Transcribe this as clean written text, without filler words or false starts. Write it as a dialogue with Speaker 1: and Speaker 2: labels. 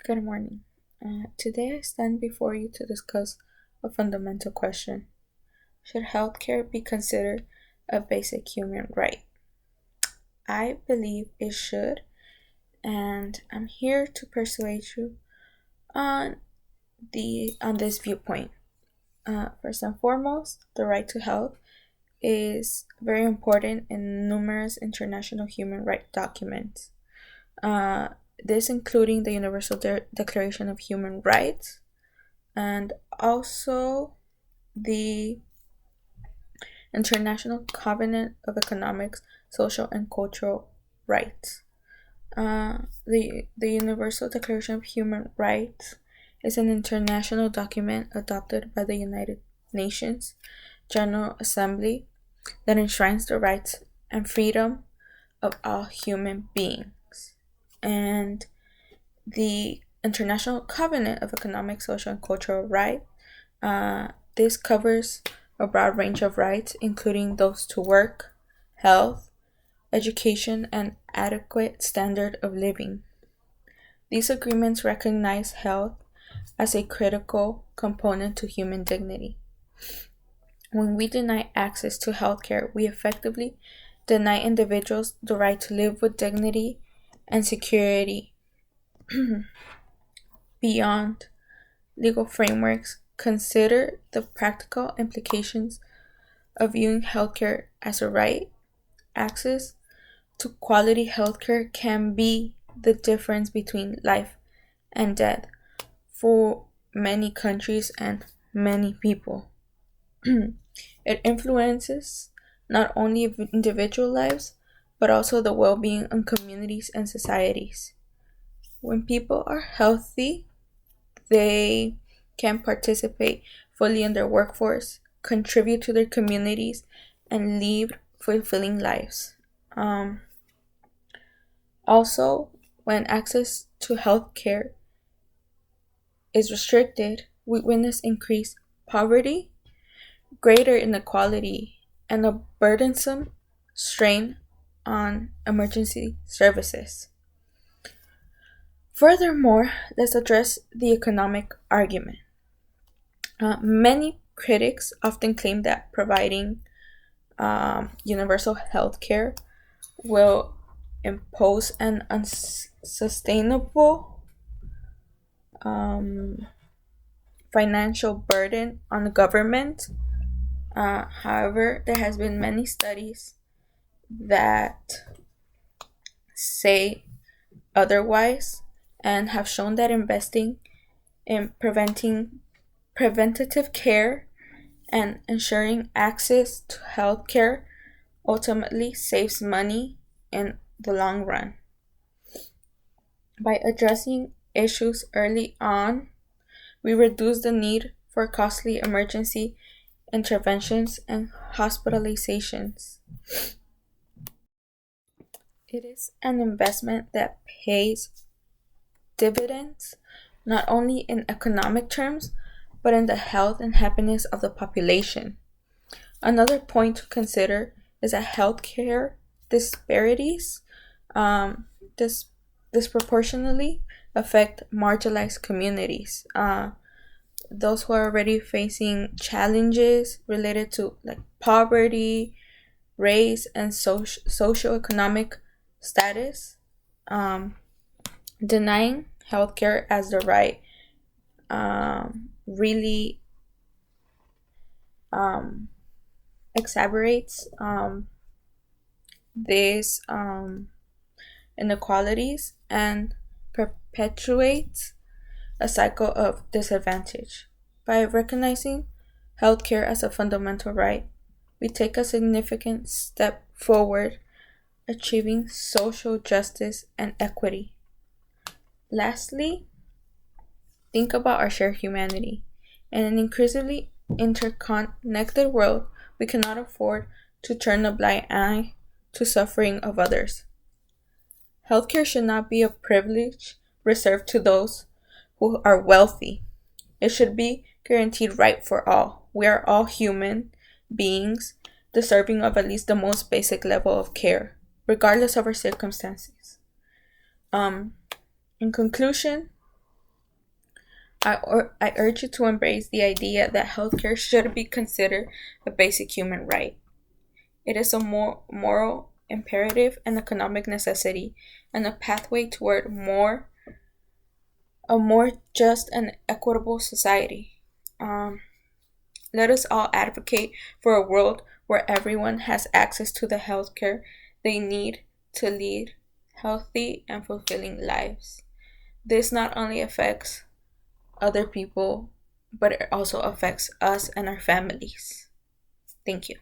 Speaker 1: Good morning. Today I stand before you to discuss a fundamental question. Should healthcare be considered a basic human right? I believe it should, and I'm here to persuade you on this viewpoint. First and foremost, the right to health is very important in numerous international human rights documents. This including the Universal Declaration of Human Rights and also the International Covenant of Economics, Social, and Cultural Rights. The Universal Declaration of Human Rights is an international document adopted by the United Nations General Assembly that enshrines the rights and freedom of all human beings. And the International Covenant of Economic, Social, and Cultural Rights, this covers a broad range of rights, including those to work, health, education, and adequate standard of living. These agreements recognize health as a critical component to human dignity. When we deny access to healthcare, we effectively deny individuals the right to live with dignity and security. Beyond legal frameworks, consider the practical implications of viewing healthcare as a right. Access to quality healthcare can be the difference between life and death for many countries and many people. It influences not only individual lives, but also the well-being of communities and societies. When people are healthy, they can participate fully in their workforce, contribute to their communities, and live fulfilling lives. Also, when access to healthcare is restricted, we witness increased poverty, greater inequality, and a burdensome strain on emergency services. Furthermore, let's address the economic argument. Many critics often claim that providing universal health care will impose an unsustainable financial burden on the government. However, there has been many studies that say otherwise and have shown that investing in preventative care and ensuring access to health care ultimately saves money in the long run. By addressing issues early on, we reduce the need for costly emergency interventions and hospitalizations. It is an investment that pays dividends not only in economic terms, but in the health and happiness of the population. Another point to consider is that healthcare disparities disproportionately affect marginalized communities. Those who are already facing challenges related to like poverty, race, and socioeconomic status. Denying healthcare as the right really exacerbates these inequalities and perpetuates a cycle of disadvantage. By recognizing healthcare as a fundamental right, we take a significant step forward, achieving social justice and equity. Lastly, think about our shared humanity. In an increasingly interconnected world, we cannot afford to turn a blind eye to suffering of others. Healthcare should not be a privilege reserved to those who are wealthy. It should be guaranteed right for all. We are all human beings deserving of at least the most basic level of care, regardless of our circumstances. In conclusion, I urge you to embrace the idea that healthcare should be considered a basic human right. It is a moral imperative and economic necessity, and a pathway toward a more just and equitable society. Um, Let us all advocate for a world where everyone has access to the healthcare they need to lead healthy and fulfilling lives. This not only affects other people, but it also affects us and our families. Thank you.